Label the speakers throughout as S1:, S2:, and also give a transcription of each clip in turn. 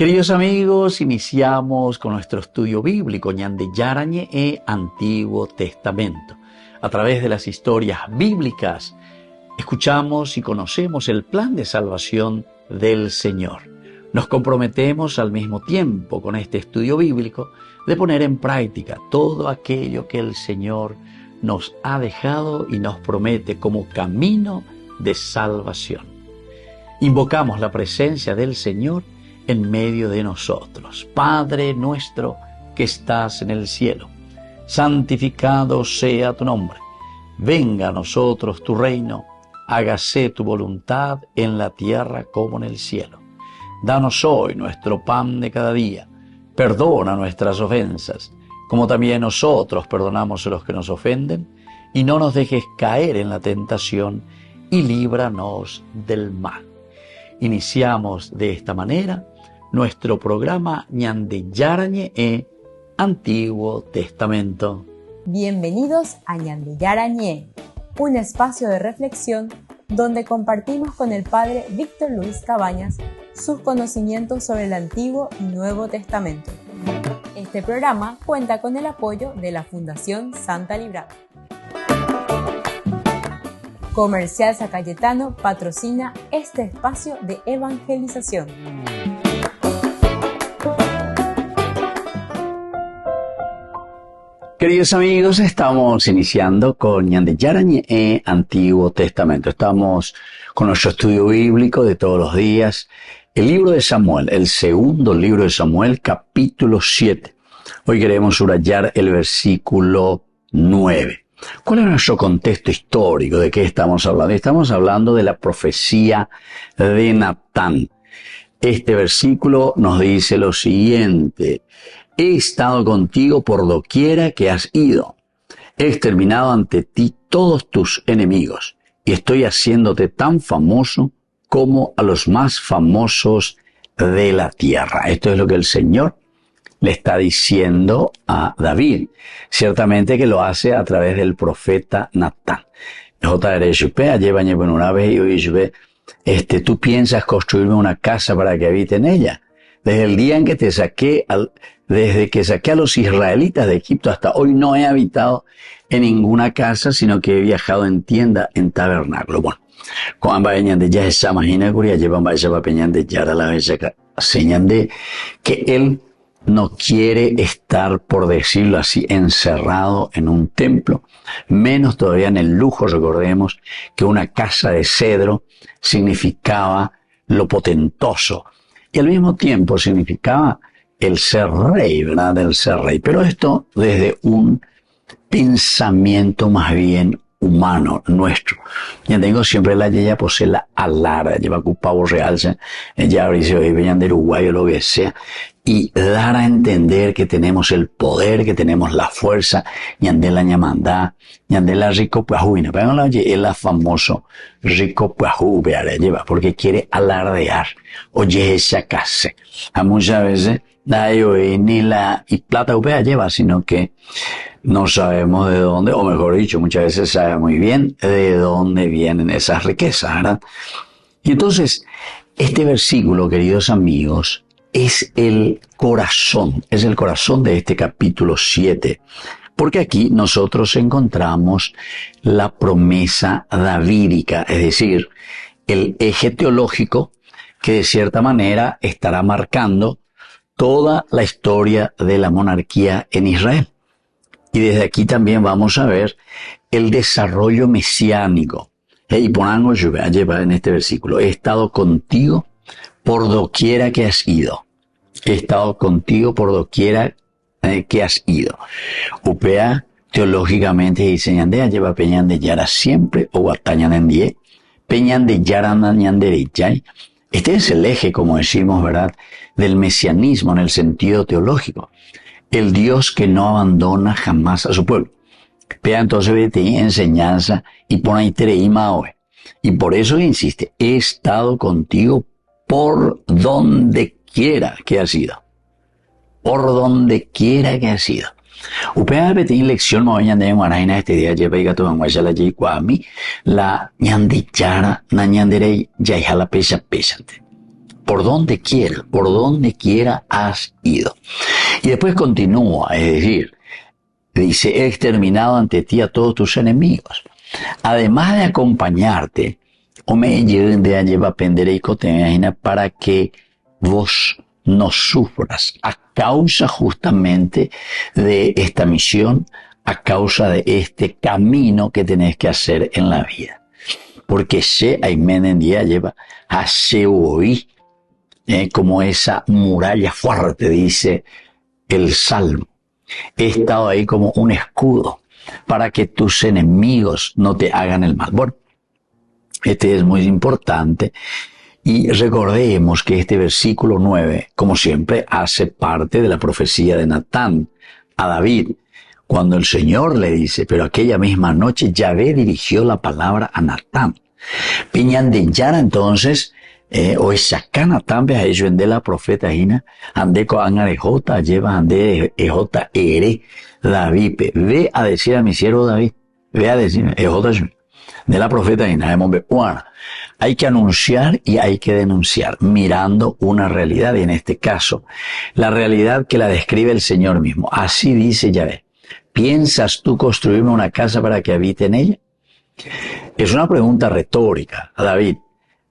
S1: Queridos amigos, iniciamos con nuestro estudio bíblico Ñande Yarañe e Antiguo Testamento. A través de las historias bíblicas, escuchamos y conocemos el plan de salvación del Señor. Nos comprometemos al mismo tiempo con este estudio bíblico de poner en práctica todo aquello que el Señor nos ha dejado y nos promete como camino de salvación. Invocamos la presencia del Señor en medio de nosotros. Padre nuestro que estás en el cielo, santificado sea tu nombre. Venga a nosotros tu reino, hágase tu voluntad en la tierra como en el cielo. Danos hoy nuestro pan de cada día. Perdona nuestras ofensas, como también nosotros perdonamos a los que nos ofenden, y no nos dejes caer en la tentación, y líbranos del mal. Iniciamos de esta manera nuestro programa Ñande Yarañe e Antiguo Testamento.
S2: Bienvenidos a Ñande Yarañe, un espacio de reflexión donde compartimos con el Padre Víctor Luis Cabañas sus conocimientos sobre el Antiguo y Nuevo Testamento. Este programa cuenta con el apoyo de la Fundación Santa Librada. Comercial San Cayetano patrocina este espacio de evangelización.
S1: Queridos amigos, estamos iniciando con Ñande Yarañe e Antiguo Testamento. Estamos con nuestro estudio bíblico de todos los días. El libro de Samuel, el segundo libro de Samuel, capítulo 7. Hoy queremos subrayar el versículo 9. ¿Cuál es nuestro contexto histórico? ¿De qué estamos hablando? Estamos hablando de la profecía de Natán. Este versículo nos dice lo siguiente: he estado contigo por doquiera que has ido. He exterminado ante ti todos tus enemigos, y estoy haciéndote tan famoso como a los más famosos de la tierra. Esto es lo que el Señor le está diciendo a David. Ciertamente que lo hace a través del profeta Natán. Tú piensas construirme una casa para que habite en ella. Desde el día en que desde que saqué a los israelitas de Egipto hasta hoy no he habitado en ninguna casa, sino que he viajado en tienda, en tabernáculo. Bueno, cuando vayan de ya esa imagina curia llevan vaya va peñan de ya la vez señan de que él no quiere estar, por decirlo así, encerrado en un templo, menos todavía en el lujo. Recordemos que una casa de cedro significaba lo potentoso y al mismo tiempo significaba el ser rey, ¿verdad? El ser rey. Pero esto desde un pensamiento más bien humano, nuestro. Ya tengo siempre la yeya posee la alara, lleva ocupado realza, ya abrió hoy venían de Uruguay o lo que sea, y dar a entender que tenemos el poder, que tenemos la fuerza, ñande la ñamandá, ñande la rico puajuina, pero la oye, el famoso rico puajú, lleva, porque quiere alardear, oye, esa casa. A muchas veces, ni la y plata upea lleva, sino que no sabemos de dónde, o mejor dicho, muchas veces sabe muy bien de dónde vienen esas riquezas, ¿verdad? Y entonces, este versículo, queridos amigos, es el corazón de este capítulo 7, porque aquí nosotros encontramos la promesa davídica, es decir, el eje teológico que de cierta manera estará marcando toda la historia de la monarquía en Israel. Y desde aquí también vamos a ver el desarrollo mesiánico. Y ponamos lleva en este versículo: he estado contigo por doquiera que has ido. He estado contigo por doquiera que has ido. Upea teológicamente dice ñandea lleva peñan de yara siempre o guatañan en die, peñan de yara ñan derechai. Este es el eje, como decimos, ¿verdad?, del mesianismo en el sentido teológico. El Dios que no abandona jamás a su pueblo. Pea entonces de enseñanza y pone ahí tereima hoy. Y por eso insiste: he estado contigo por donde quiera que has ido. Por donde quiera que has ido. Upea betin lección mañana de guaraina este día lleva y gato banguaya la jay kwami la ñandichara na ñanderei jay jala pesante. por donde quiera has ido. Y después continúa, es decir, dice, he exterminado ante ti a todos tus enemigos. Además de acompañarte, o me lleva para que vos no sufras a causa justamente de esta misión, a causa de este camino que tenés que hacer en la vida. Porque se aimenen día lleva a se oí, como esa muralla fuerte, dice el Salmo. He estado ahí como un escudo para que tus enemigos no te hagan el mal. Bueno, este es muy importante y recordemos que este versículo 9, como siempre, hace parte de la profecía de Natán a David, cuando el Señor le dice, pero aquella misma noche Yahvé dirigió la palabra a Natán. Piñan de Yara entonces, o esa Natán ve a ello en de la profeta Hina, ande con angarejota, lleva ande ejota ere, David, ve a decir a mi siervo David, ve a decir, ejota de la profeta Hina, hay que anunciar y hay que denunciar, mirando una realidad, y en este caso, la realidad que la describe el Señor mismo. Así dice Yahvé. ¿Piensas tú construirme una casa para que habite en ella? Es una pregunta retórica a David.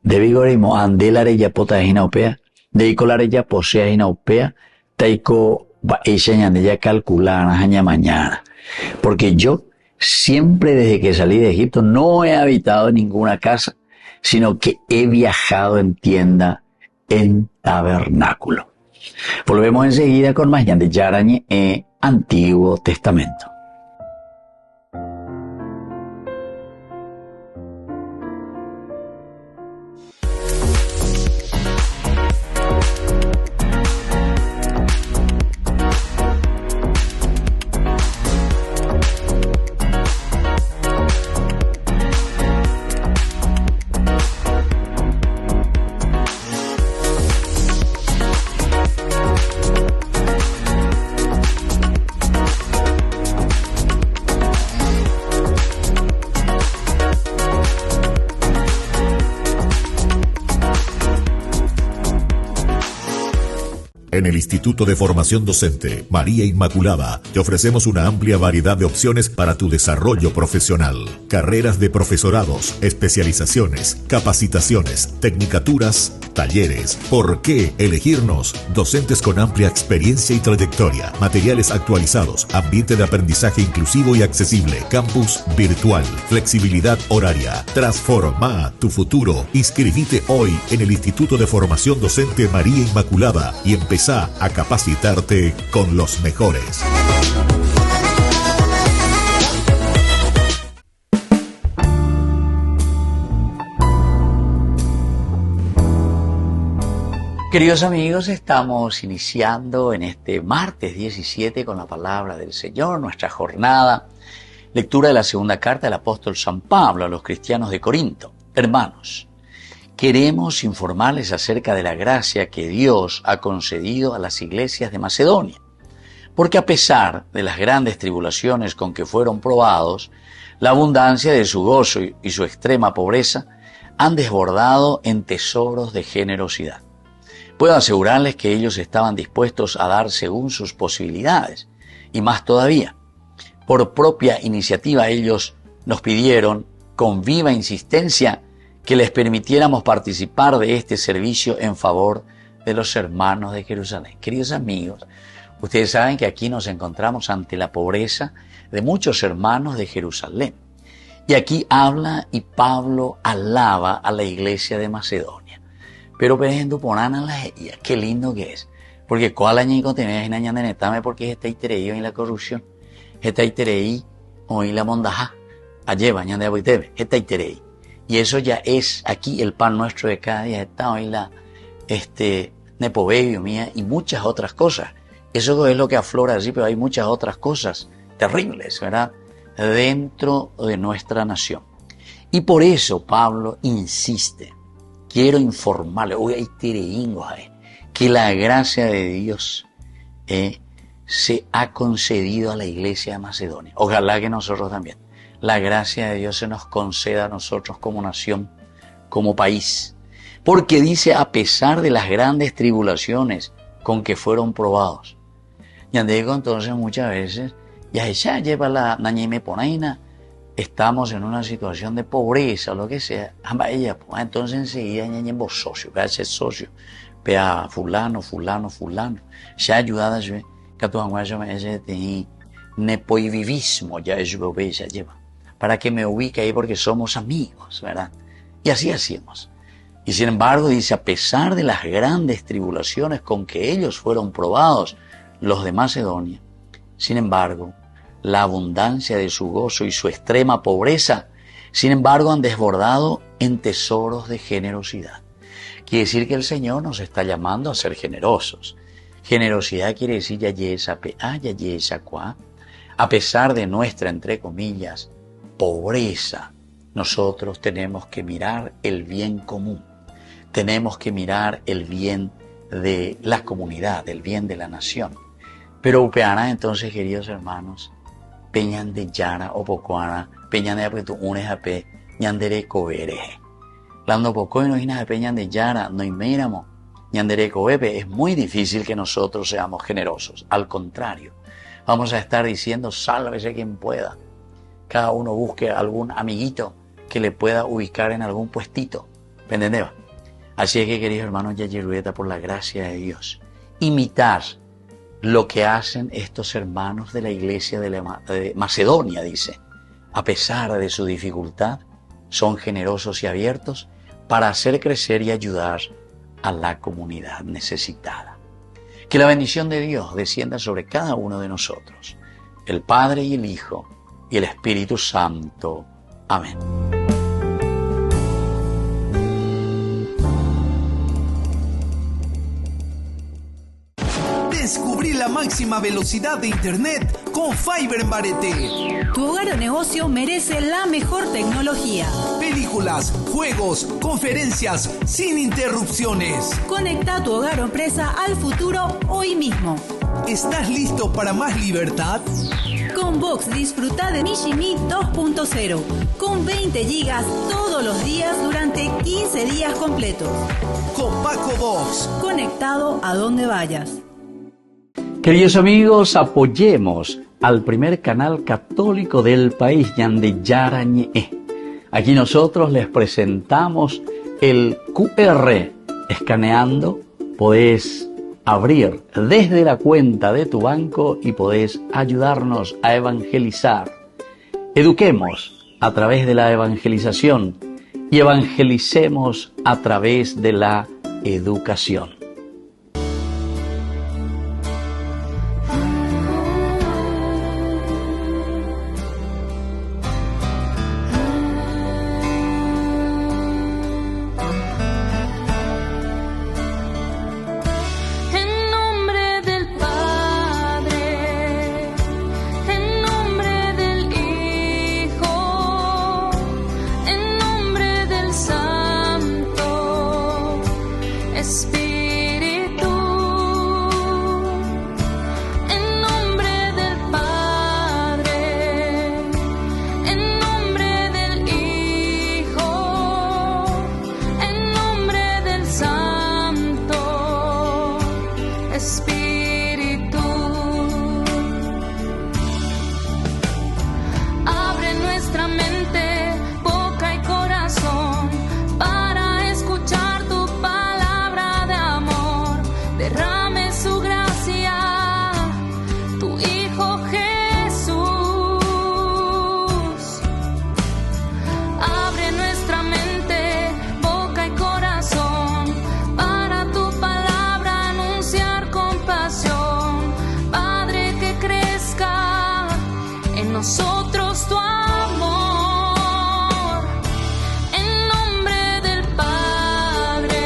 S1: De vigorimo ande la reya pota inaupea, de ico la reya posea inaupea, taiko va ella ya calcular mañana. Porque yo siempre desde que salí de Egipto no he habitado en ninguna casa, sino que he viajado en tienda, en tabernáculo. Volvemos enseguida con más de Yarañe Antiguo Testamento.
S3: En el Instituto de Formación Docente María Inmaculada te ofrecemos una amplia variedad de opciones para tu desarrollo profesional. Carreras de profesorados, especializaciones, capacitaciones, tecnicaturas, talleres. ¿Por qué elegirnos? Docentes con amplia experiencia y trayectoria, materiales actualizados, ambiente de aprendizaje inclusivo y accesible, campus virtual, flexibilidad horaria. Transforma tu futuro. Inscribite hoy en el Instituto de Formación Docente María Inmaculada y empezá a capacitarte con los mejores.
S1: Queridos amigos, estamos iniciando en este martes 17 con la palabra del Señor, nuestra jornada, lectura de la segunda carta del apóstol San Pablo a los cristianos de Corinto. Hermanos, queremos informarles acerca de la gracia que Dios ha concedido a las iglesias de Macedonia, porque a pesar de las grandes tribulaciones con que fueron probados, la abundancia de su gozo y su extrema pobreza han desbordado en tesoros de generosidad. Puedo asegurarles que ellos estaban dispuestos a dar según sus posibilidades, y más todavía. Por propia iniciativa ellos nos pidieron, con viva insistencia, que les permitiéramos participar de este servicio en favor de los hermanos de Jerusalén. Queridos amigos, ustedes saben que aquí nos encontramos ante la pobreza de muchos hermanos de Jerusalén. Y aquí habla y Pablo alaba a la iglesia de Macedonia. Pero perejando ponan a la ella, qué lindo que es. Porque cuál añico tenés en año de netame porque está itereí en la corrupción. Está itereí hoy la mondaja. Ayer bañan de aboitebe, está itereí. Y eso ya es aquí el pan nuestro de cada día. Está hoy la nepovebio mía y muchas otras cosas. Eso es lo que aflora así, pero hay muchas otras cosas terribles, ¿verdad? Dentro de nuestra nación. Y por eso Pablo insiste. Quiero informarle, hoy hay tireingo, que la gracia de Dios se ha concedido a la iglesia de Macedonia. Ojalá que nosotros también. La gracia de Dios se nos conceda a nosotros como nación, como país. Porque dice, a pesar de las grandes tribulaciones con que fueron probados. Ya digo, entonces muchas veces, ya ella lleva la nañime ponaina, estamos en una situación de pobreza o lo que sea, entonces enseguida ñañe vos socio, vea ese socio, vea fulano, ya ayudada yo, que tu anguayo me ese de nepoivivismo, ya eso ya lleva, para que me ubique ahí porque somos amigos, ¿verdad? Y así hacemos. Y sin embargo dice, a pesar de las grandes tribulaciones con que ellos fueron probados, los de Macedonia, sin embargo, la abundancia de su gozo y su extrema pobreza, sin embargo, han desbordado en tesoros de generosidad. Quiere decir que el Señor nos está llamando a ser generosos. Generosidad quiere decir a pesar de nuestra, entre comillas, pobreza, nosotros tenemos que mirar el bien común. Tenemos que mirar el bien de la comunidad, el bien de la nación. Pero upeana, entonces, queridos hermanos, peñan de yara o pocoana, peñan de apretu unes ape, ñandere cobereje. Lando poco y no inas peñan de yara, no iméramo, ñandere cobepe. Es muy difícil que nosotros seamos generosos. Al contrario, vamos a estar diciendo, sálvese quien pueda. Cada uno busque algún amiguito que le pueda ubicar en algún puestito. ¿Entendés? Así es que, queridos hermanos, Yayerueta, por la gracia de Dios, imitar lo que hacen estos hermanos de la iglesia de Macedonia, dice. A pesar de su dificultad, son generosos y abiertos para hacer crecer y ayudar a la comunidad necesitada. Que la bendición de Dios descienda sobre cada uno de nosotros, el Padre y el Hijo y el Espíritu Santo. Amén.
S4: Descubrí la máxima velocidad de Internet con Fiber en Barete.
S5: Tu hogar o negocio merece la mejor tecnología.
S4: Películas, juegos, conferencias, sin interrupciones.
S5: Conecta tu hogar o empresa al futuro hoy mismo.
S4: ¿Estás listo para más libertad?
S5: Con Vox disfruta de Mishimi 2.0 con 20 gigas todos los días durante 15 días completos.
S4: Con Paco Vox.
S5: Conectado a donde vayas.
S1: Queridos amigos, apoyemos al primer canal católico del país, Ñandillara Ñe'e. Aquí nosotros les presentamos el QR. Escaneando, podés abrir desde la cuenta de tu banco y podés ayudarnos a evangelizar. Eduquemos a través de la evangelización y evangelicemos a través de la educación.
S6: Nosotros tu amor, en nombre del Padre,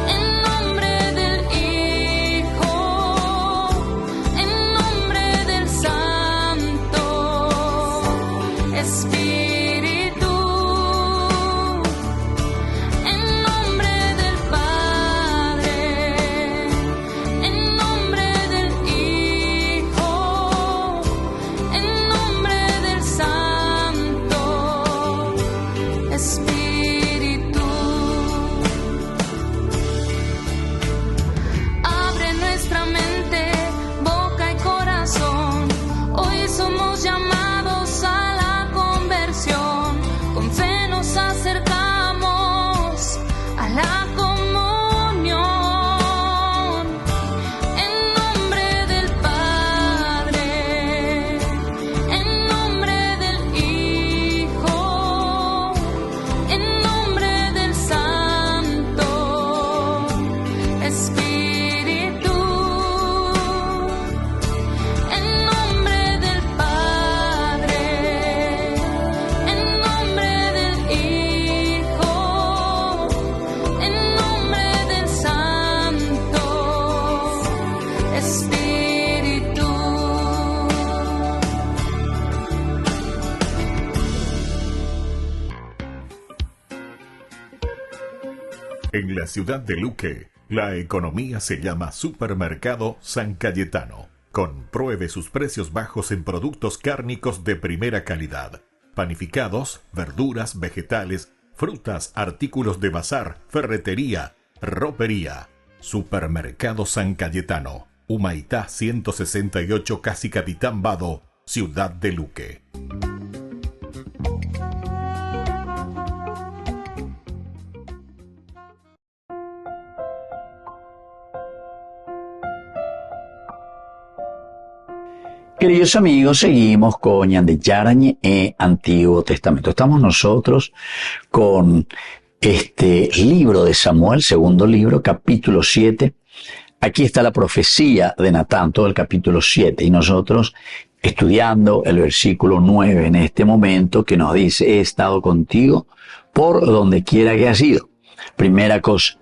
S6: en nombre del
S3: En la ciudad de Luque, la economía se llama Supermercado San Cayetano. Compruebe sus precios bajos en productos cárnicos de primera calidad. Panificados, verduras, vegetales, frutas, artículos de bazar, ferretería, ropería. Supermercado San Cayetano, Humaitá 168, Casi Capitán Vado, ciudad de Luque.
S1: Queridos amigos, seguimos con Ñandeyarañe Antiguo Testamento. Estamos nosotros con este libro de Samuel, segundo libro, capítulo 7. Aquí está la profecía de Natán, todo el capítulo 7, y nosotros estudiando el versículo 9 en este momento, que nos dice: he estado contigo por donde quiera que has ido. Primera cosa,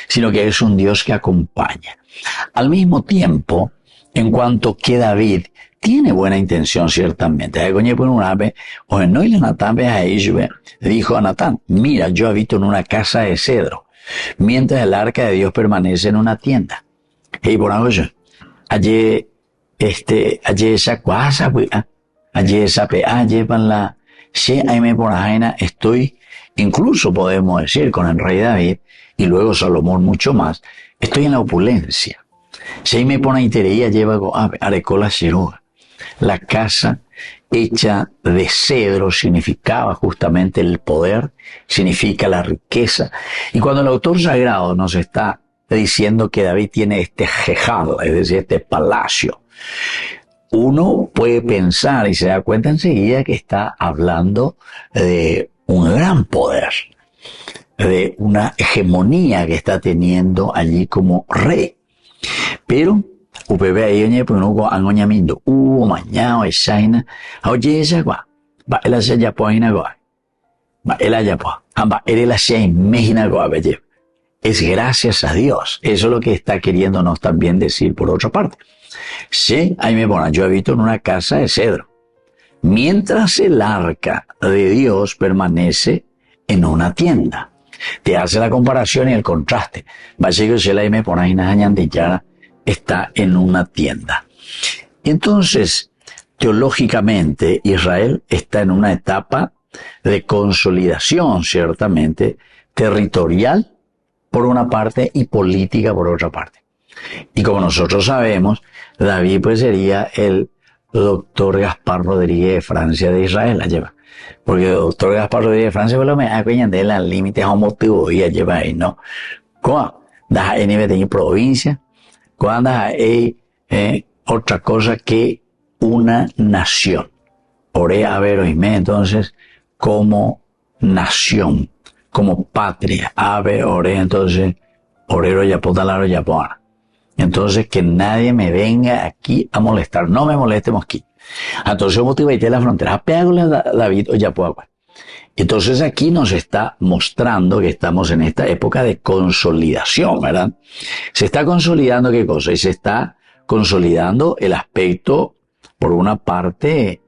S1: sino que es un Dios que acompaña. Al mismo tiempo, en cuanto que David tiene buena intención, ciertamente. Dijo a Natán: mira, yo habito en una casa de cedro, mientras el arca de Dios permanece en una tienda. Y por algo yo, allí esa casa, allí esa llevan la, si ahí me por ajena, estoy, incluso podemos decir con el rey David, y luego Salomón mucho más, estoy en la opulencia. Si ahí me pone itería, lleva arecola ciruga. La casa hecha de cedro significaba justamente el poder, significa la riqueza. Y cuando el autor sagrado nos está diciendo que David tiene este jejado, es decir, este palacio, uno puede pensar y se da cuenta enseguida que está hablando de un gran poder, de una hegemonía que está teniendo allí como rey. Pero UPB ahí ponugo angoñamindo mañana esaina oye esa gua va el hacia ya poina gua va el allá po amba el hacia imagina gua belle. Es gracias a Dios. Eso es lo que está queriéndonos también decir por otra parte. Sí, ahí me ponen, yo habito en una casa de cedro, mientras el arca de Dios permanece en una tienda. Te hace la comparación y el contraste. Va a ser que se ahí me ponen una Ñandeyara está en una tienda. Entonces, teológicamente, Israel está en una etapa de consolidación, ciertamente, territorial por una parte y política por otra parte. Y como nosotros sabemos, David pues sería el doctor Gaspar Rodríguez de Francia de Israel, la lleva. Porque el doctor Gaspar Rodríguez de Francia, pues lo me da cuenta de los límites homotivos y la lleva ahí, ¿no? ¿Cómo? Da en nivel de provincia. Cuando hay otra cosa que una nación. Oré a ver oíme, entonces, como nación, como patria. Ave, oré, entonces, orero yapotalaro yapona. Entonces, que nadie me venga aquí a molestar. No me moleste mosquito. Entonces, motivaite la frontera. Pégale David o yapoagua. Entonces aquí nos está mostrando que estamos en esta época de consolidación, ¿verdad? Se está consolidando ¿qué cosa? Y se está consolidando el aspecto, por una parte,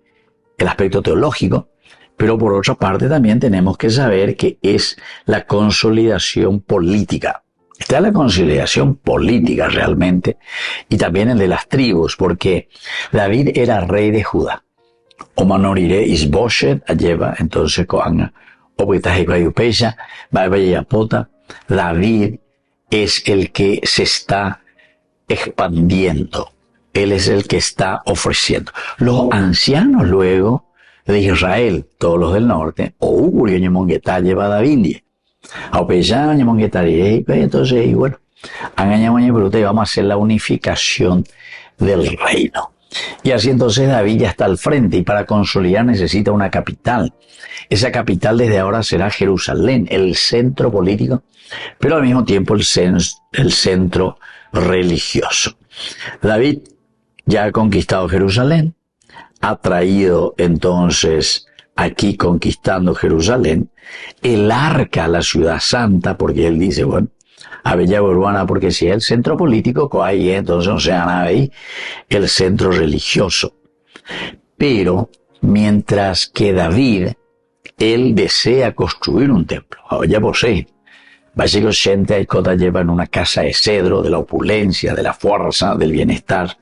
S1: el aspecto teológico, pero por otra parte también tenemos que saber que es la consolidación política. Está la consolidación política realmente, y también el de las tribus, porque David era rey de Judá. O manoriré Isboshet, lleva, entonces Coanga, o Petahekayupeya, Babayapota. David es el que se está expandiendo. Él es el que está ofreciendo. Los ancianos luego de Israel, todos los del norte, o Ugurio Ñemonguetá lleva a David. A Opeya Ñemonguetá, entonces, y bueno, vamos a hacer la unificación del reino. Y así entonces David ya está al frente, y para consolidar necesita una capital. Esa capital desde ahora será Jerusalén, el centro político, pero al mismo tiempo el centro religioso. David ya ha conquistado Jerusalén, ha traído entonces aquí conquistando Jerusalén el arca a la ciudad santa, porque él dice, bueno, a Bella Urbana, porque si es el centro político, ahí entonces no se ahí el centro religioso. Pero Mientras que David, él desea construir un templo. Ahora posee. Básicamente hay cosas llevan una casa de cedro, de la opulencia, de la fuerza, del bienestar,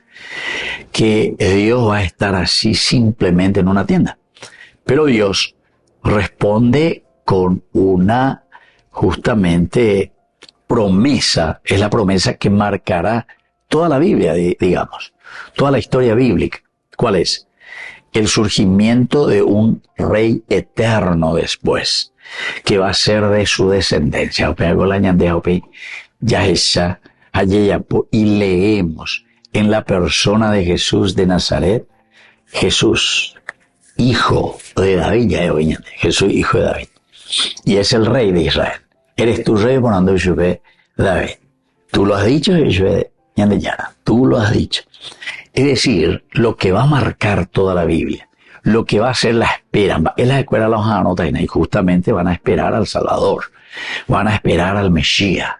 S1: que Dios va a estar así simplemente en una tienda. Pero Dios responde con una, justamente, promesa. Es la promesa que marcará toda la Biblia, digamos, toda la historia bíblica. ¿Cuál es? El surgimiento de un rey eterno después, que va a ser de su descendencia. Y leemos en la persona de Jesús de Nazaret, Jesús, hijo de David, Jesús, hijo de David. Y es el rey de Israel. Eres tu rey por donde yo ve David. Tú lo has dicho, tú lo has dicho. Es decir, lo que va a marcar toda la Biblia, lo que va a ser la espera, es la escuela de los anotaines, y justamente van a esperar al Salvador, van a esperar al Mesías.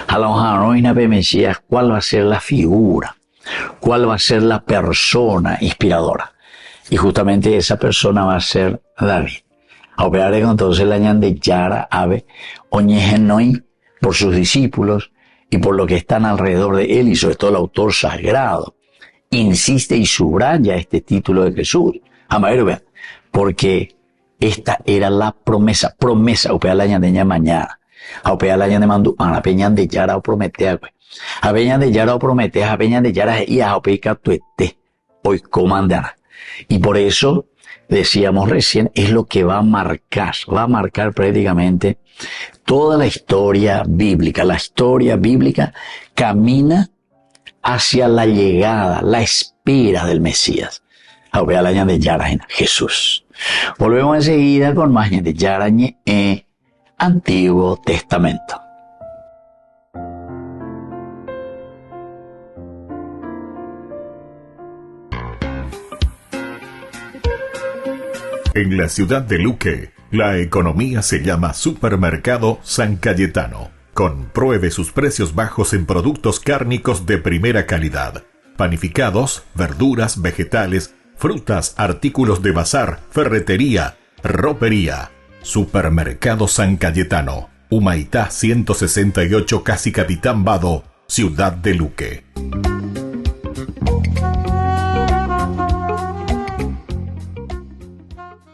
S1: A los anotaines de Mesías, ¿cuál va a ser la figura? ¿Cuál va a ser la persona inspiradora? Y justamente esa persona va a ser David. A operar entonces la de Yara, Ave, Oñegenoi, por sus discípulos y por lo que están alrededor de él, y sobre todo el autor sagrado, insiste y subraya este título de Jesús. Porque esta era la promesa, opea la ñandeña mañana, opea la ñande mandu, a peñan de Yara o Prometea, a peñan de Yara o Prometea, a peñan de Yara y a opeica tuete, hoy comandana. Y por eso, decíamos recién, es lo que va a marcar prácticamente toda la historia bíblica. La historia bíblica camina hacia la llegada, la espera del Mesías. Ahora el año de Yaraña, Jesús. Volvemos enseguida con más de Yaraña en Antiguo Testamento.
S3: En la ciudad de Luque, la economía se llama Supermercado San Cayetano. Compruebe sus precios bajos en productos cárnicos de primera calidad. Panificados, verduras, vegetales, frutas, artículos de bazar, ferretería, ropería. Supermercado San Cayetano. Humaitá 168, Casi Capitán Vado, ciudad de Luque.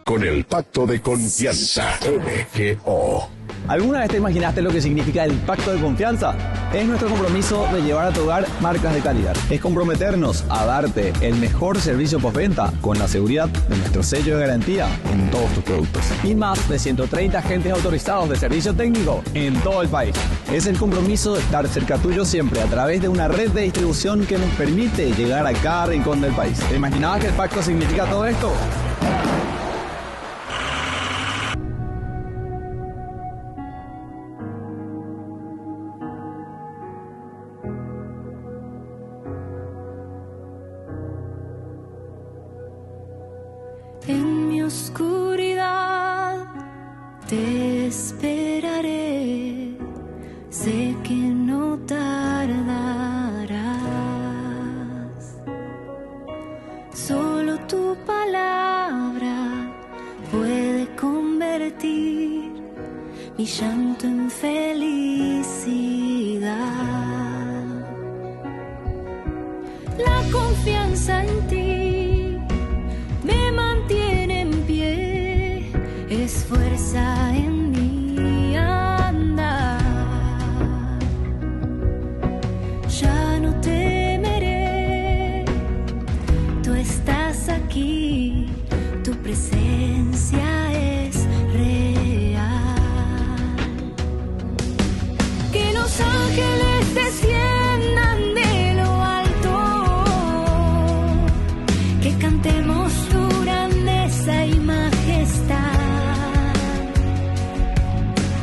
S7: Con el pacto de confianza, MGO.
S8: ¿Alguna vez te imaginaste lo que significa el pacto de confianza? Es nuestro compromiso de llevar a tu hogar marcas de calidad. Es comprometernos a darte el mejor servicio postventa con la seguridad de nuestro sello de garantía en todos tus productos. Y más de 130 agentes autorizados de servicio técnico en todo el país. Es el compromiso de estar cerca tuyo siempre a través de una red de distribución que nos permite llegar a cada rincón del país. ¿Te imaginabas que el pacto significa todo esto?
S6: En mi oscuridad te esperaré, sé que no tardarás. Solo tu palabra puede convertir mi llanto en felicidad. La confianza en ti me mantiene en pie, es fuerza en mi andar. Ya no temeré, tú estás aquí, tu presencia es real. Que los ángeles desciendan de lo alto, que cantemos tu grandeza y majestad,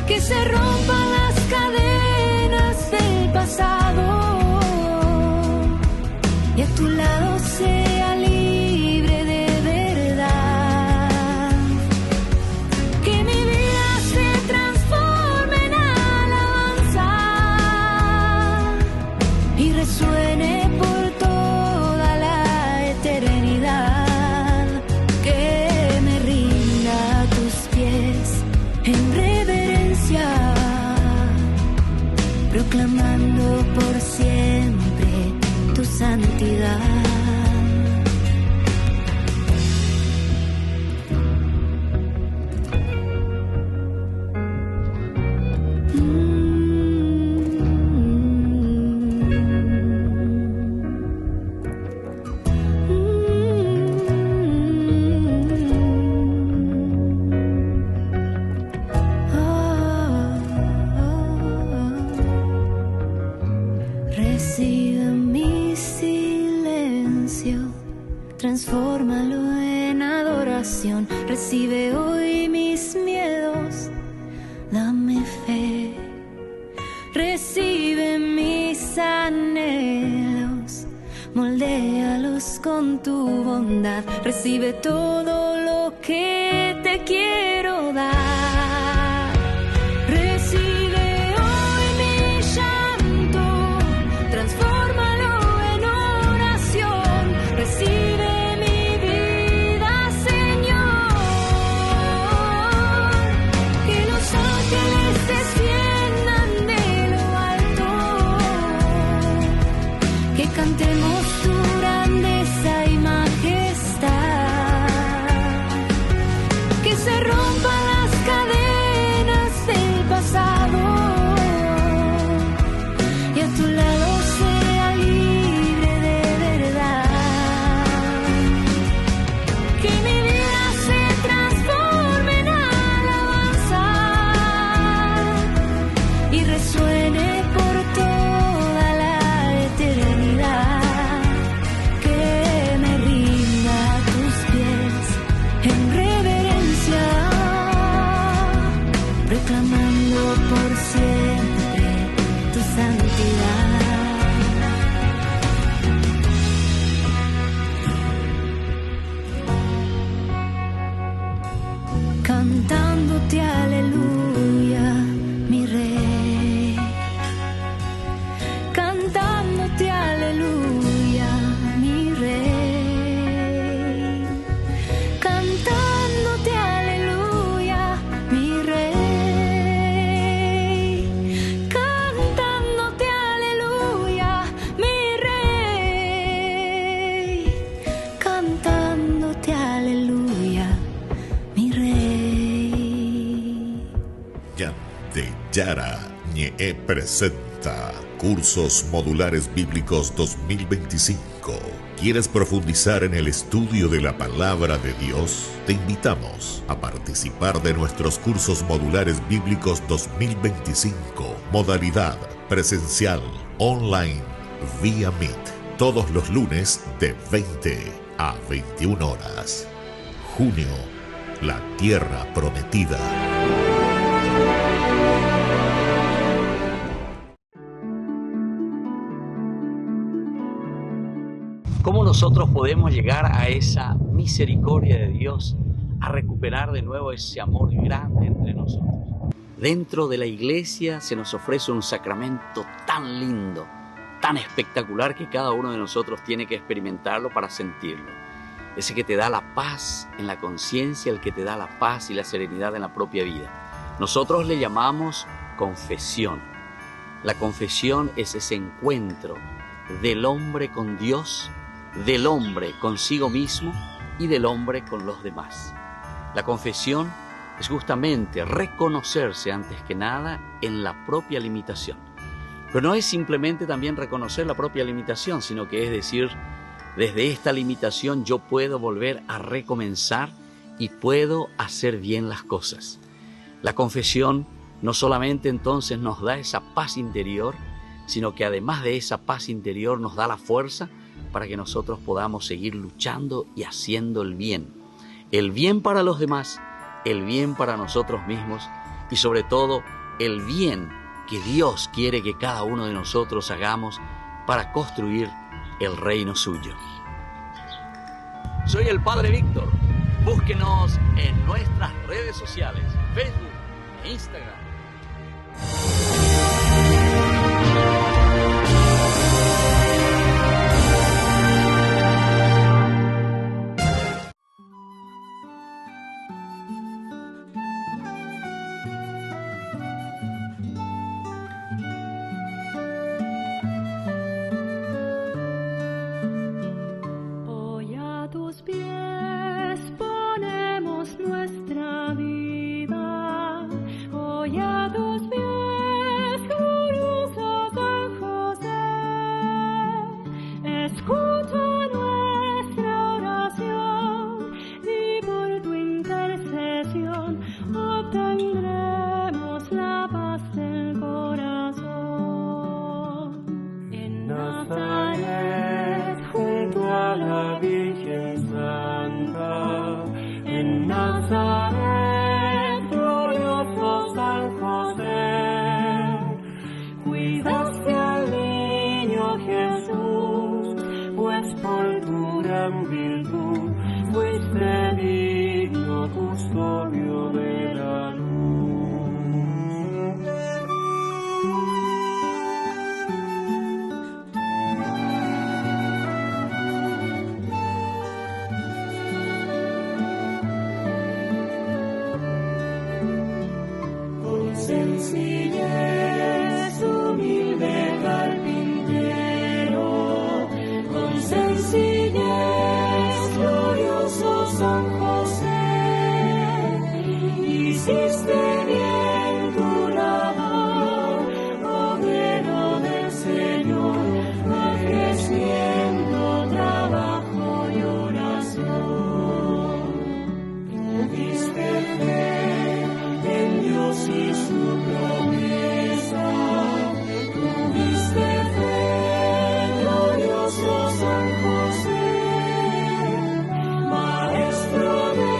S6: que se rompan las cadenas del pasado y a tu lado sea libre de verdad. Que mi vida se transforme en alabanza y resuene por toda la eternidad. Que reclamando por siempre tu santidad. Recibe mi silencio, transfórmalo en adoración. Recibe hoy mis miedos, dame fe. Recibe mis anhelos, moldéalos con tu bondad. Recibe todo lo que te quiero dar. Cantemos tu grandeza y majestad, que se rompan las cadenas del pasado y a tu lado sea libre de verdad, que mi vida se transforme en alabanza y resuene por toda la eternidad. Reclamando por siempre tu santidad. Cantándote aleluya, mi rey. Cantándote aleluya, mi rey. Cantándote aleluya, mi rey.
S3: Yara Ñe presenta Cursos Modulares Bíblicos 2025. ¿Quieres profundizar en el estudio de la Palabra de Dios? Te invitamos a participar de nuestros Cursos Modulares Bíblicos 2025. Modalidad presencial, online, vía Meet. Todos los lunes de 20 a 21 horas. Junio, la Tierra Prometida.
S1: ¿Cómo nosotros podemos llegar a esa misericordia de Dios, a recuperar de nuevo ese amor grande entre nosotros? Dentro de la iglesia se nos ofrece un sacramento tan lindo, tan espectacular, que cada uno de nosotros tiene que experimentarlo para sentirlo. Ese que te da la paz en la conciencia, el que te da la paz y la serenidad en la propia vida. Nosotros le llamamos confesión. La confesión es ese encuentro del hombre con Dios, del hombre consigo mismo y del hombre con los demás. La confesión es justamente reconocerse antes que nada en la propia limitación. Pero no es simplemente también reconocer la propia limitación, sino que es decir, desde esta limitación yo puedo volver a recomenzar y puedo hacer bien las cosas. La confesión no solamente entonces nos da esa paz interior, sino que además de esa paz interior nos da la fuerza para que nosotros podamos seguir luchando y haciendo el bien para los demás, el bien para nosotros mismos y sobre todo el bien que Dios quiere que cada uno de nosotros hagamos para construir el reino suyo. Soy el Padre Víctor. Búsquenos en nuestras redes sociales, Facebook e Instagram.
S6: Voy a tus pies, glorioso San José, escucha nuestra oración y por tu intercesión obtendremos la paz del corazón. En Nazaret, junto a la Virgen Santa, en Nazaret, glorioso San José, cuidaste al niño Jesús, pues por tu gran virtud fuiste digno custodio de la luz. Sencillez, humilde carpintero, con sencillez, glorioso San José, hiciste bien tu labor, obrero del Señor, ejerciendo trabajo y oración. Tuviste fe en Dios y su promesa, tuviste fe, glorioso San José, maestro de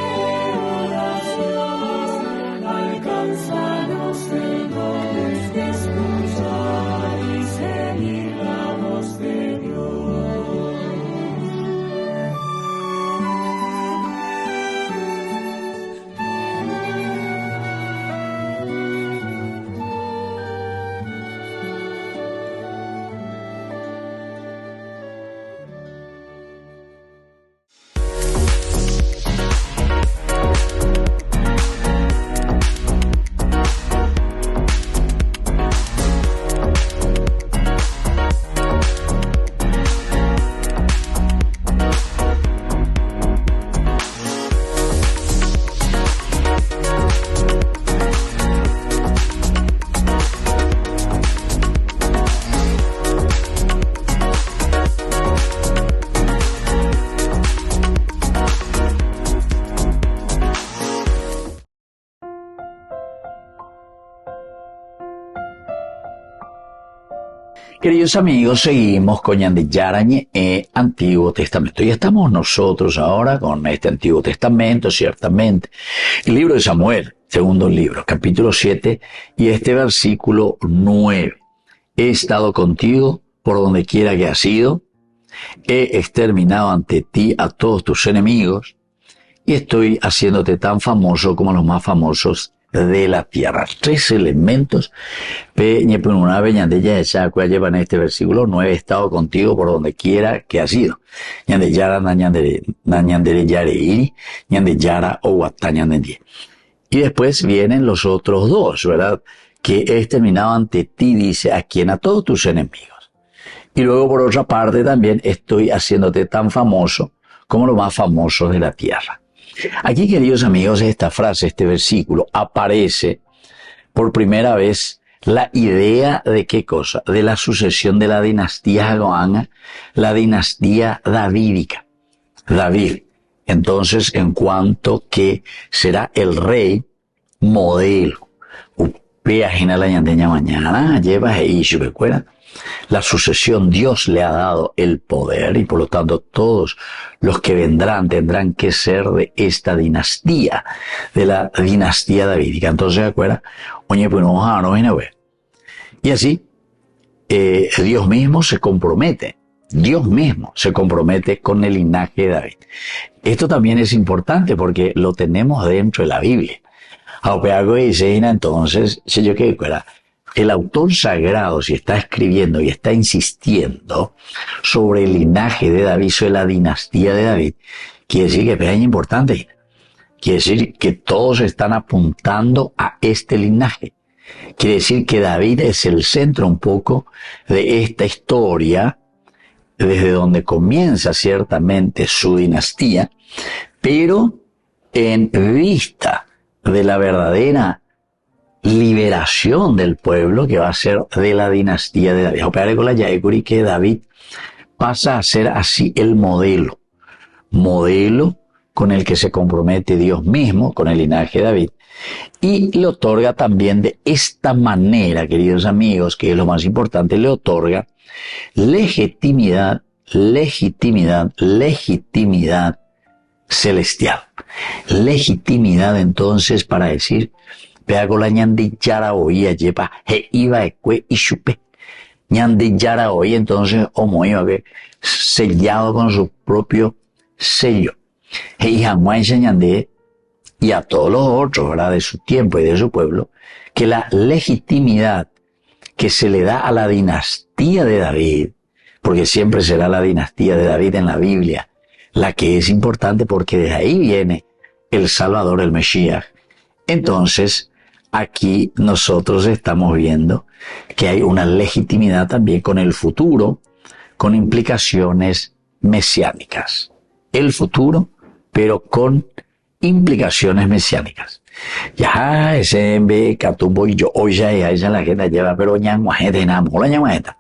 S6: oración, alcánzanos el don de escuchar y seguir la voz de Dios.
S1: Queridos amigos, seguimos con Ñandillarañe Antiguo Testamento. Y estamos nosotros ahora con este Antiguo Testamento, ciertamente. El libro de Samuel, segundo libro, capítulo 7, y este versículo 9. He estado contigo por donde quiera que has ido. He exterminado ante ti a todos tus enemigos. Y estoy haciéndote tan famoso como los más famosos de la tierra. Tres elementos una veñandella de Chacua llevan este versículo 9. He estado contigo por donde quiera que has ido. Ñandeyara ñandere yareiri, ñandeyara o guatañandendie. Y después vienen los otros dos, ¿verdad? Que he exterminado ante ti, dice, a quien a todos tus enemigos. Y luego por otra parte también estoy haciéndote tan famoso como los más famosos de la tierra. Aquí, queridos amigos, esta frase, este versículo, aparece por primera vez la idea de qué cosa, de la sucesión de la dinastía Hagoana, la dinastía davídica. David, entonces, en cuanto que será el rey modelo. Upea la ñandeña mañana, lleva e recuerda. La sucesión, Dios le ha dado el poder y por lo tanto todos los que vendrán tendrán que ser de esta dinastía, de la dinastía davídica. Entonces, ¿se acuerda? Oye, pues no, y así, Dios mismo se compromete con el linaje de David. Esto también es importante porque lo tenemos dentro de la Biblia. Entonces, si yo que el autor sagrado, si está escribiendo y está insistiendo sobre el linaje de David, sobre la dinastía de David, quiere decir que es importante. Quiere decir que todos están apuntando a este linaje. Quiere decir que David es el centro un poco de esta historia, desde donde comienza ciertamente su dinastía, pero en vista de la verdadera liberación del pueblo que va a ser de la dinastía de David. Opera con la Yaekuri que David pasa a ser así el modelo con el que se compromete Dios mismo, con el linaje de David, y le otorga también de esta manera, queridos amigos, que es lo más importante, le otorga legitimidad celestial. Legitimidad entonces para decir, vea con la ñandi yara oía yepa, he iba ekwe y chupe. Ñandi yara oía entonces, como iba que sellado con su propio sello. Y y a todos los otros, ¿verdad?, de su tiempo y de su pueblo, que la legitimidad que se le da a la dinastía de David, porque siempre será la dinastía de David en la Biblia, la que es importante porque de ahí viene el Salvador, el Mesías. Entonces, aquí nosotros estamos viendo que hay una legitimidad también con el futuro, con implicaciones mesiánicas. El futuro, pero con implicaciones mesiánicas. Ya ese en Catumbo y yo hoy ya ella la gente lleva, pero ñanguajeta y nada, la ñanguajeta.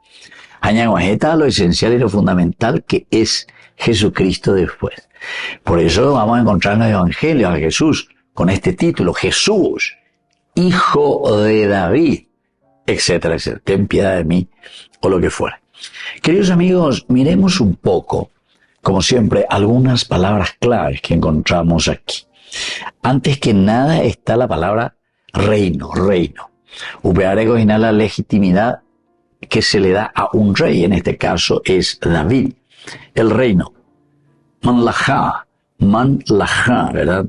S1: A ñanguajeta lo esencial y lo fundamental que es Jesucristo después. Por eso vamos a encontrar en los evangelios a Jesús con este título, Jesús, Hijo de David, etcétera, etcétera. Ten piedad de mí, o lo que fuera. Queridos amigos, miremos un poco, como siempre, algunas palabras claves que encontramos aquí. Antes que nada está la palabra reino. Upearego es la legitimidad que se le da a un rey, en este caso es David. El reino. Mamlajá, ¿verdad?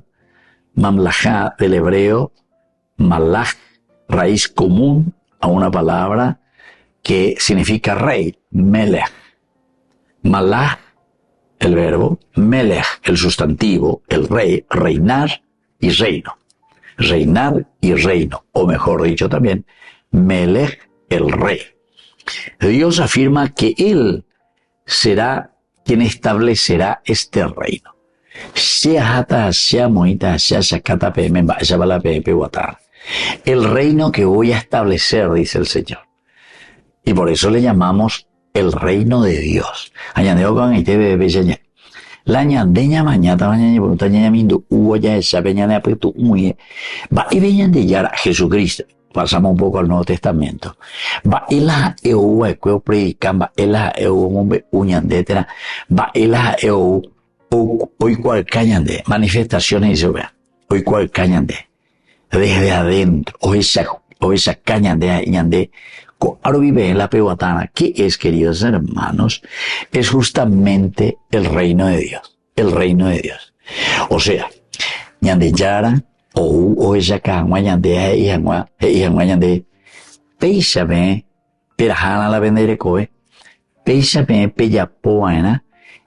S1: Mamlajá del hebreo, malach, raíz común a una palabra que significa rey, melech. Malach, el verbo, melech, el sustantivo, el rey, reinar y reino. Reinar y reino, o mejor dicho también, melech, el rey. Dios afirma que Él será quien establecerá este reino. El reino que voy a establecer, dice el Señor. Y por eso le llamamos el reino de Dios. La ñandeña mañana mañana por taña mindu ya esa peña apretu muy va y veñan de ya Jesucristo. Pasamos un poco al Nuevo Testamento. Va ela eu equeo predican va ela eu mombe uñandetera va ela eu hoy cual cañande manifestaciones dice vea hoy cual cañande desde adentro o esa cañande ñande ahora vive en la pehuatana, que es, queridos hermanos, es justamente el reino de Dios. El reino de Dios. O sea, ñande yara, o esa cagua ñande, y ñande, peisame, perajana la venderecoe, peisame, peyapoana,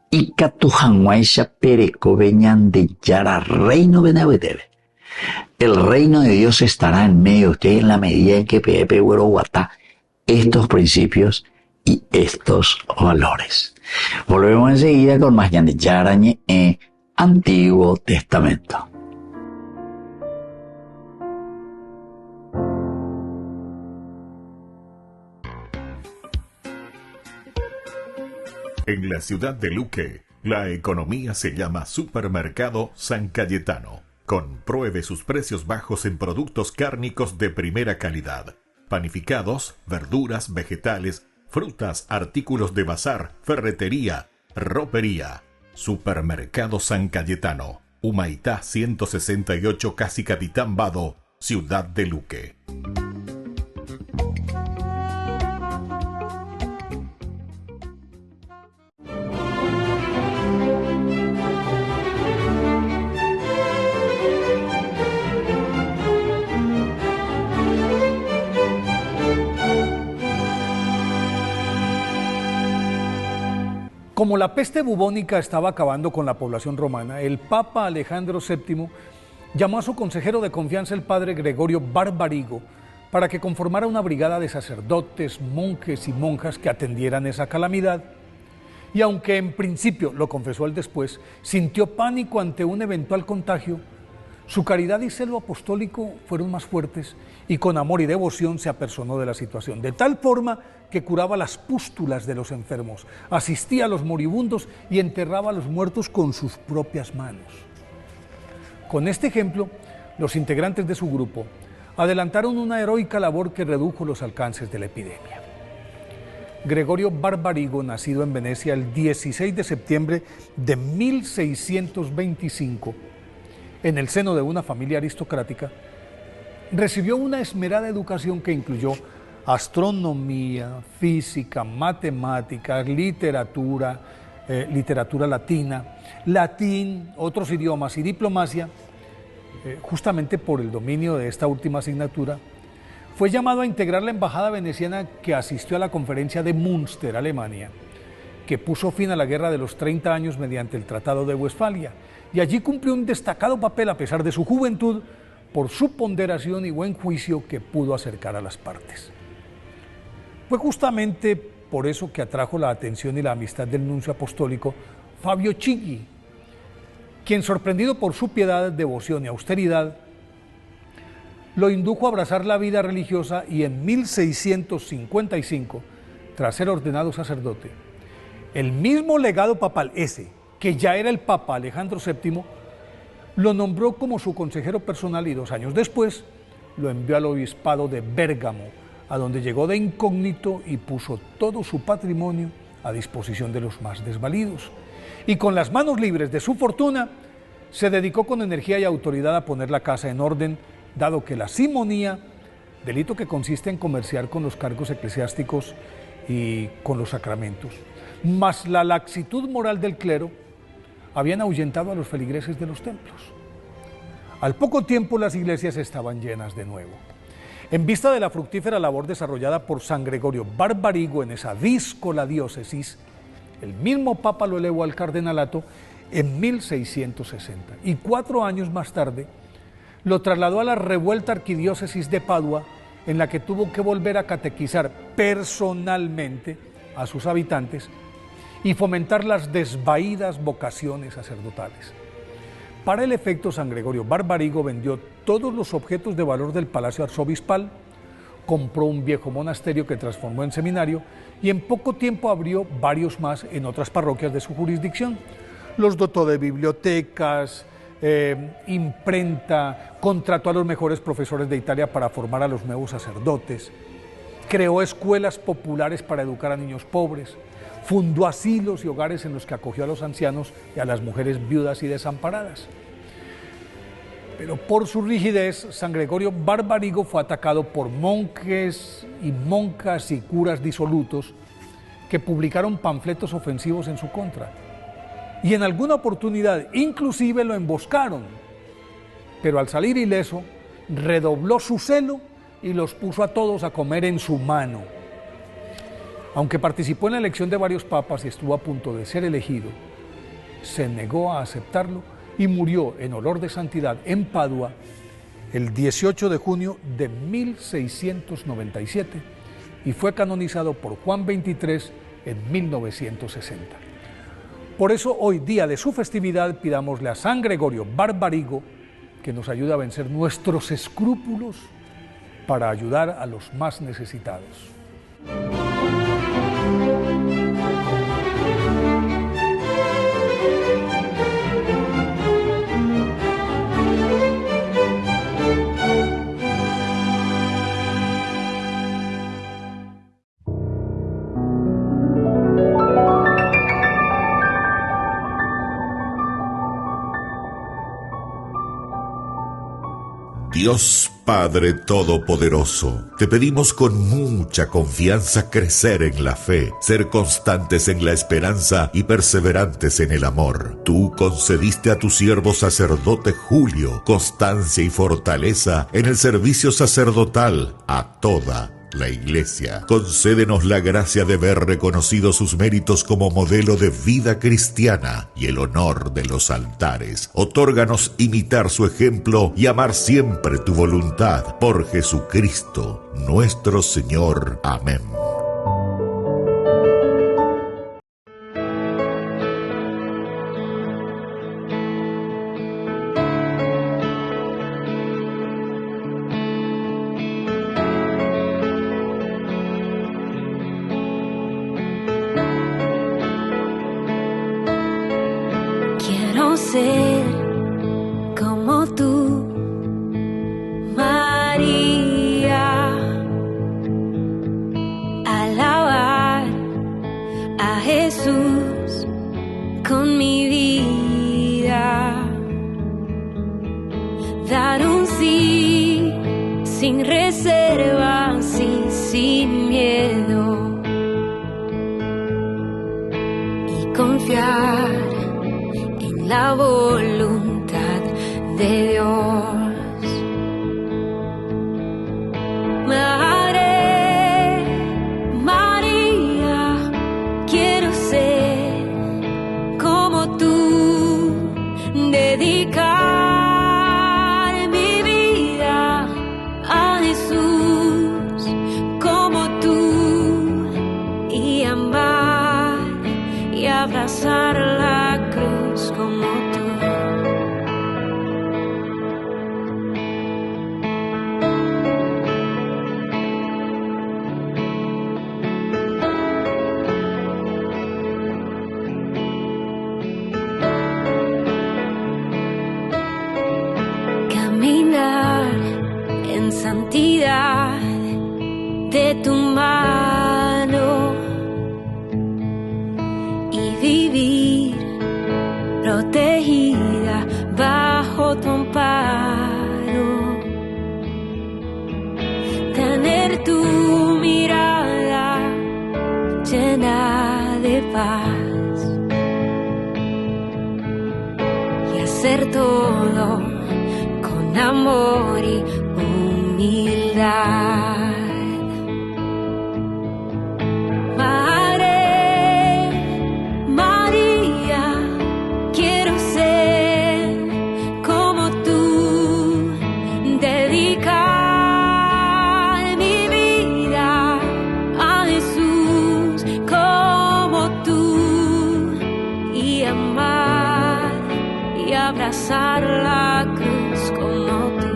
S1: y catujanguaisa perecobe ñande yara, reino benavitebe. El reino de Dios estará en medio de usted en la medida en que pepe güero guatá estos principios y estos valores. Volvemos enseguida con más Yarañe en Antiguo Testamento.
S3: En la ciudad de Luque, la economía se llama Supermercado San Cayetano. Compruebe sus precios bajos en productos cárnicos de primera calidad. Panificados, verduras, vegetales, frutas, artículos de bazar, ferretería, ropería. Supermercado San Cayetano, Humaitá 168, Casi Capitán Vado, Ciudad de Luque.
S9: Como la peste bubónica estaba acabando con la población romana, el Papa Alejandro VII llamó a su consejero de confianza, el padre Gregorio Barbarigo, para que conformara una brigada de sacerdotes, monjes y monjas que atendieran esa calamidad. Y aunque en principio, lo confesó él después, sintió pánico ante un eventual contagio, Su caridad y celo apostólico fueron más fuertes y con amor y devoción se apersonó de la situación, de tal forma que curaba las pústulas de los enfermos, asistía a los moribundos y enterraba a los muertos con sus propias manos. Con este ejemplo, los integrantes de su grupo adelantaron una heroica labor que redujo los alcances de la epidemia. Gregorio Barbarigo, nacido en Venecia el 16 de septiembre de 1625, en el seno de una familia aristocrática, recibió una esmerada educación que incluyó astronomía, física, matemáticas, literatura, literatura latina, latín, otros idiomas y diplomacia. Justamente por el dominio de esta última asignatura, fue llamado a integrar la embajada veneciana que asistió a la conferencia de Münster, Alemania, que puso fin a la Guerra de los 30 años mediante el Tratado de Westfalia, y allí cumplió un destacado papel a pesar de su juventud, por su ponderación y buen juicio que pudo acercar a las partes. Fue justamente por eso que atrajo la atención y la amistad del nuncio apostólico Fabio Chigi, quien, sorprendido por su piedad, devoción y austeridad, lo indujo a abrazar la vida religiosa y en 1655, tras ser ordenado sacerdote, el mismo legado papal ese, que ya era el Papa Alejandro VII, lo nombró como su consejero personal y 2 años después lo envió al obispado de Bérgamo, a donde llegó de incógnito y puso todo su patrimonio a disposición de los más desvalidos. Y con las manos libres de su fortuna, se dedicó con energía y autoridad a poner la casa en orden, dado que la simonía, delito que consiste en comerciar con los cargos eclesiásticos y con los sacramentos, más la laxitud moral del clero, habían ahuyentado a los feligreses de los templos. Al poco tiempo las iglesias estaban llenas de nuevo. En vista de la fructífera labor desarrollada por San Gregorio Barbarigo en esa díscola diócesis, el mismo Papa lo elevó al cardenalato en 1660 y 4 años más tarde lo trasladó a la revuelta arquidiócesis de Padua, en la que tuvo que volver a catequizar personalmente a sus habitantes y fomentar las desvaídas vocaciones sacerdotales. Para el efecto, San Gregorio Barbarigo vendió todos los objetos de valor del palacio arzobispal, compró un viejo monasterio que transformó en seminario y en poco tiempo abrió varios más en otras parroquias de su jurisdicción. Los dotó de bibliotecas, imprenta, contrató a los mejores profesores de Italia para formar a los nuevos sacerdotes, creó escuelas populares para educar a niños pobres, fundó asilos y hogares en los que acogió a los ancianos y a las mujeres viudas y desamparadas. Pero por su rigidez, San Gregorio Barbarigo fue atacado por monjes y monjas y curas disolutos que publicaron panfletos ofensivos en su contra. Y en alguna oportunidad inclusive lo emboscaron, pero al salir ileso, redobló su celo y los puso a todos a comer en su mano. Aunque participó en la elección de varios papas y estuvo a punto de ser elegido, se negó a aceptarlo y murió en olor de santidad en Padua el 18 de junio de 1697 y fue canonizado por Juan XXIII en 1960. Por eso hoy, día de su festividad, pidámosle a San Gregorio Barbarigo que nos ayude a vencer nuestros escrúpulos para ayudar a los más necesitados.
S3: Dios Padre Todopoderoso, te pedimos con mucha confianza crecer en la fe, ser constantes en la esperanza y perseverantes en el amor. Tú concediste a tu siervo sacerdote Julio constancia y fortaleza en el servicio sacerdotal a toda la Iglesia. Concédenos la gracia de ver reconocidos sus méritos como modelo de vida cristiana y el honor de los altares. Otórganos imitar su ejemplo y amar siempre tu voluntad. Por Jesucristo, nuestro Señor. Amén.
S10: de tu mano y vivir protegida bajo tu amparo. Tener tu mirada llena de paz y hacer todo con amor y humildad. Madre María, quiero ser como tú, dedicar mi vida a Jesús como tú y amar y abrazar la cruz como tú.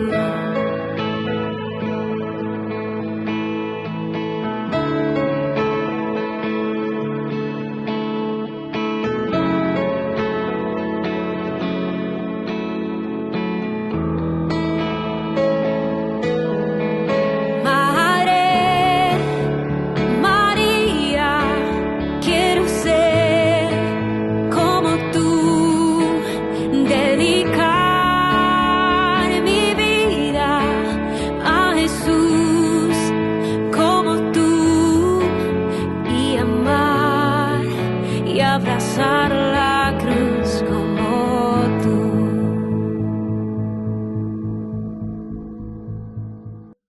S10: Abrazar la cruz como tú.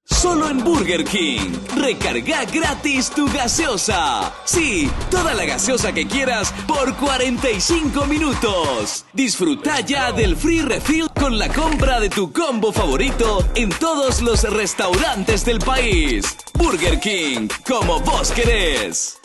S11: Solo en Burger King. Recarga gratis tu gaseosa. Sí, toda la gaseosa que quieras por 45 minutos. Disfruta ya del free refill con la compra de tu combo favorito en todos los restaurantes del país. Burger King, como vos querés.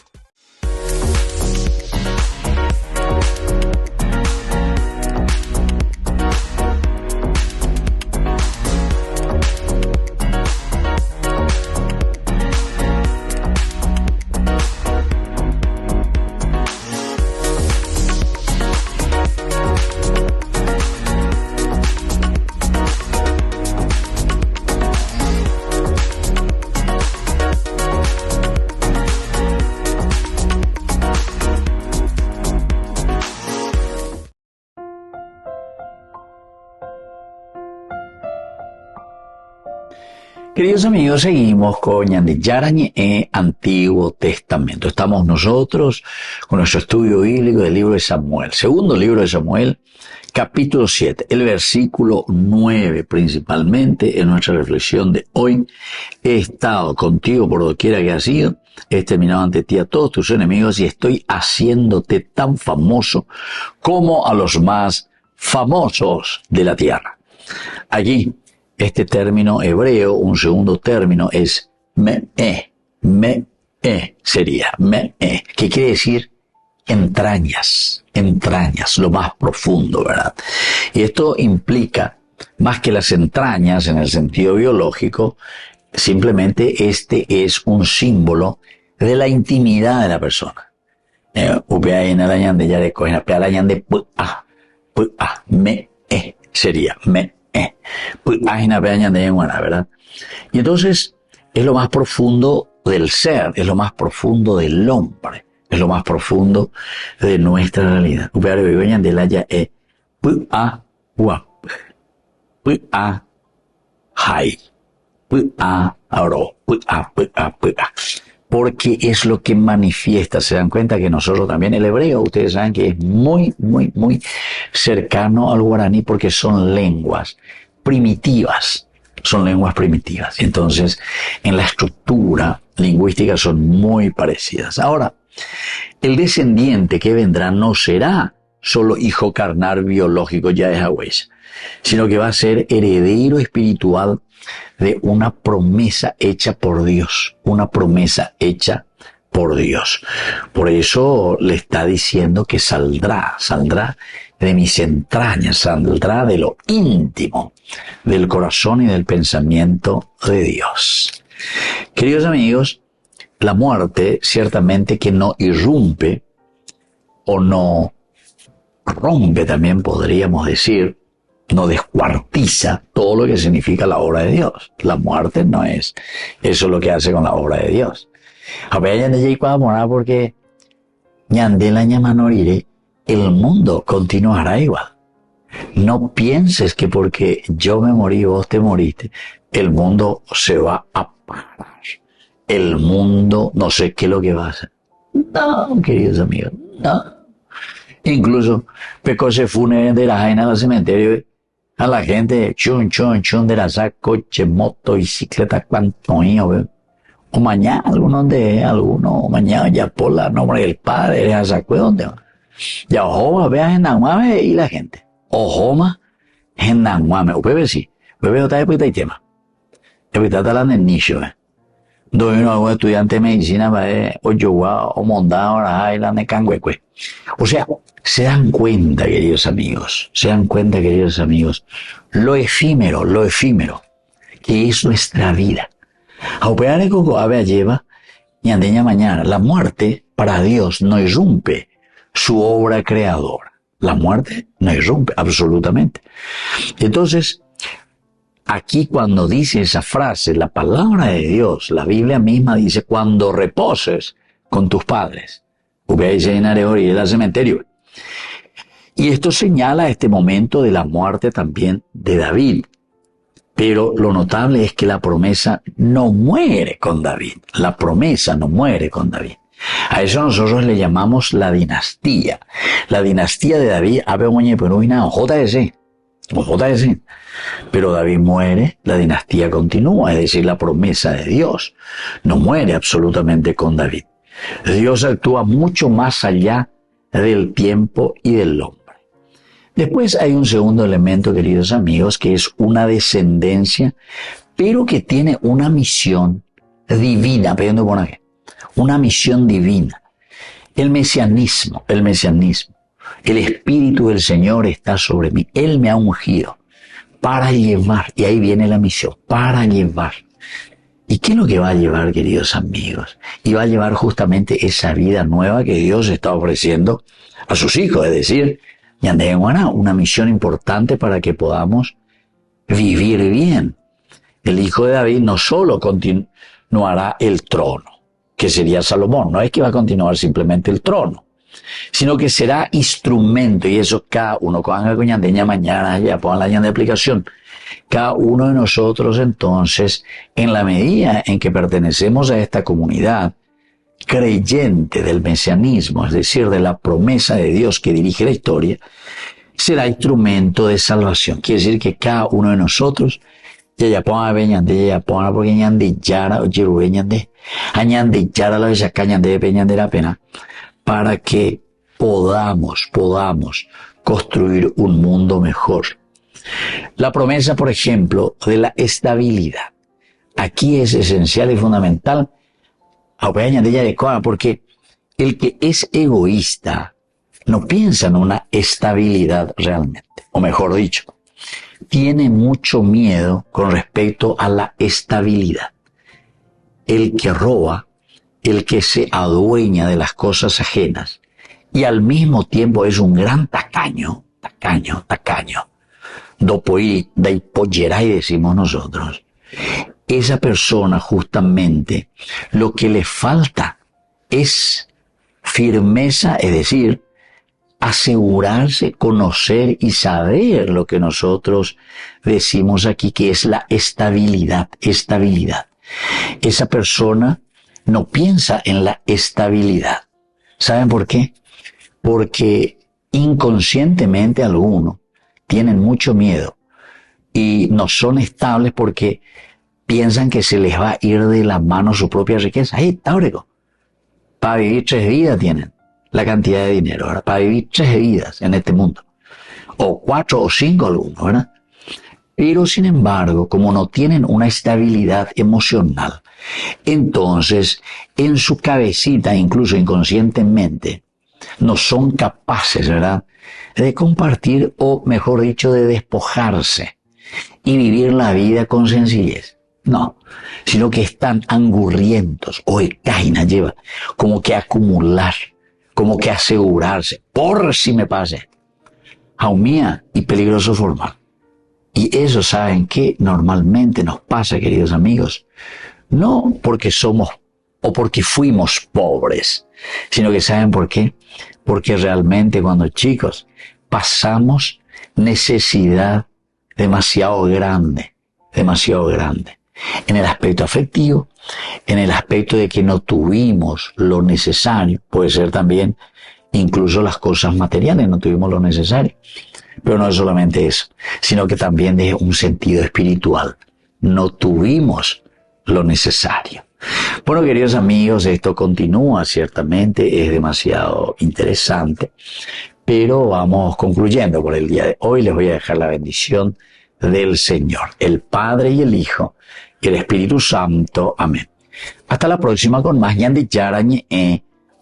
S1: Queridos amigos, seguimos con Ñandillarañe Antiguo Testamento. Estamos nosotros con nuestro estudio bíblico del libro de Samuel. Segundo libro de Samuel, capítulo 7, el versículo 9 principalmente en nuestra reflexión de hoy. He estado contigo por doquiera que has ido, he exterminado ante ti a todos tus enemigos y estoy haciéndote tan famoso como a los más famosos de la tierra. Allí, este término hebreo, un segundo término, es me-e sería, me-e, que quiere decir entrañas, lo más profundo, ¿verdad? Y esto implica, más que las entrañas en el sentido biológico, simplemente este es un símbolo de la intimidad de la persona. Me-e sería, me-e. ¿Verdad? Y entonces es lo más profundo del ser, es lo más profundo del hombre, es lo más profundo de nuestra realidad. Porque es lo que manifiesta. Se dan cuenta que nosotros también, el hebreo, ustedes saben que es muy cercano al guaraní porque son lenguas primitivas. Entonces, en la estructura lingüística son muy parecidas. Ahora, el descendiente que vendrá no será solo hijo carnal biológico ya de Yahweh, sino que va a ser heredero espiritual de una promesa hecha por Dios, Por eso le está diciendo que saldrá de mis entrañas, saldrá de lo íntimo del corazón y del pensamiento de Dios. Queridos amigos, la muerte ciertamente que no irrumpe o no rompe, también podríamos decir, no descuartiza todo lo que significa la obra de Dios. La muerte no es eso lo que hace con la obra de Dios. Porque el mundo continuará igual. No pienses que porque yo me morí, vos te moriste, el mundo se va a parar. El mundo, no sé qué es lo que va a hacer. No, queridos amigos, no. Incluso, se fune de la jaina al cementerio, a la gente, chun, de la saca, coche, moto, bicicleta, cuanto niño, o mañana, mañana ya por la nombre del padre, ya sacó dónde va. Ya ojoma, veas en Nahuame y la gente. Ojoma, en Nahuame, o bebé sí, bebé otra vez y tema. Evita hablando en nicho, donde algún estudiante de medicina va o yoga o mondado ahora hay la necanguecue. O sea, se dan cuenta, queridos amigos, lo efímero, que es nuestra vida. A operar el coco ave lleva y andeña mañana. La muerte para Dios no irrumpe su obra creadora. La muerte no irrumpe absolutamente. Entonces, aquí cuando dice esa frase, la palabra de Dios, la Biblia misma dice, cuando reposes con tus padres. Y el cementerio. Y esto señala este momento de la muerte también de David. Pero lo notable es que la promesa no muere con David. La promesa no muere con David. A eso nosotros le llamamos la dinastía. La dinastía de David, JS. Pero David muere, la dinastía continúa, es decir, la promesa de Dios no muere absolutamente con David. Dios actúa mucho más allá del tiempo y del hombre. Después hay un segundo elemento, queridos amigos, que es una descendencia, pero que tiene una misión divina, una misión divina. El mesianismo, el Espíritu del Señor está sobre mí. Él me ha ungido para llevar, y ahí viene la misión, para llevar. ¿Y qué es lo que va a llevar, queridos amigos? Y va a llevar justamente esa vida nueva que Dios está ofreciendo a sus hijos, es decir, una misión importante para que podamos vivir bien. El hijo de David no solo continuará el trono, que sería Salomón, no es que va a continuar simplemente el trono, sino que será instrumento, y eso cada uno, mañana, ya pongan la de aplicación, cada uno de nosotros entonces, en la medida en que pertenecemos a esta comunidad creyente del mesianismo, es decir, de la promesa de Dios que dirige la historia, será instrumento de salvación. Quiere decir que cada uno de nosotros, para que podamos construir un mundo mejor. La promesa, por ejemplo, de la estabilidad. Aquí es esencial y fundamental, porque el que es egoísta no piensa en una estabilidad realmente, o mejor dicho, tiene mucho miedo con respecto a la estabilidad. El que roba, el que se adueña de las cosas ajenas y al mismo tiempo es un gran tacaño. Dopoí, daipoyerai decimos nosotros. Esa persona justamente lo que le falta es firmeza, es decir, asegurarse, conocer y saber lo que nosotros decimos aquí que es la estabilidad. Esa persona no piensa en la estabilidad. ¿Saben por qué? Porque inconscientemente algunos tienen mucho miedo y no son estables porque piensan que se les va a ir de la mano su propia riqueza. ¡Ay, Taurego! Para vivir 3 vidas tienen la cantidad de dinero, ¿verdad? Para vivir 3 vidas en este mundo. O 4 o 5 algunos, ¿verdad? Pero sin embargo, como no tienen una estabilidad emocional, entonces en su cabecita, incluso inconscientemente, no son capaces, ¿verdad?, de compartir o, mejor dicho, de despojarse y vivir la vida con sencillez. No, sino que están angurrientos o caina lleva, como que acumular, como que asegurarse, por si me pase. Jaumía y peligroso formal. Y eso, ¿saben qué? Normalmente nos pasa, queridos amigos, no porque somos o porque fuimos pobres, sino que ¿saben por qué? Porque realmente cuando chicos pasamos necesidad demasiado grande, en el aspecto afectivo, en el aspecto de que no tuvimos lo necesario, puede ser también incluso las cosas materiales, no tuvimos lo necesario. Pero no es solamente eso, sino que también de un sentido espiritual. No tuvimos lo necesario. Bueno, queridos amigos, esto continúa, ciertamente, es demasiado interesante, pero vamos concluyendo por el día de hoy. Les voy a dejar la bendición del Señor, el Padre y el Hijo y el Espíritu Santo. Amén. Hasta la próxima con más Ñandi Yarañe,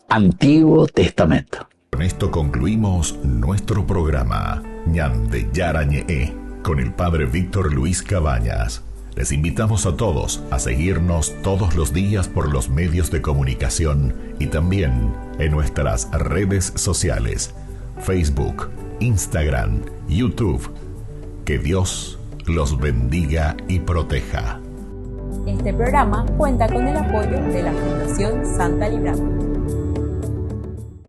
S1: Antiguo Testamento.
S3: Con esto concluimos nuestro programa Ñande Yarañe con el Padre Víctor Luis Cabañas. Les invitamos a todos a seguirnos todos los días por los medios de comunicación y también en nuestras redes sociales, Facebook, Instagram, YouTube. Que Dios los bendiga y proteja.
S2: Este programa cuenta con el apoyo de la Fundación Santa Librada.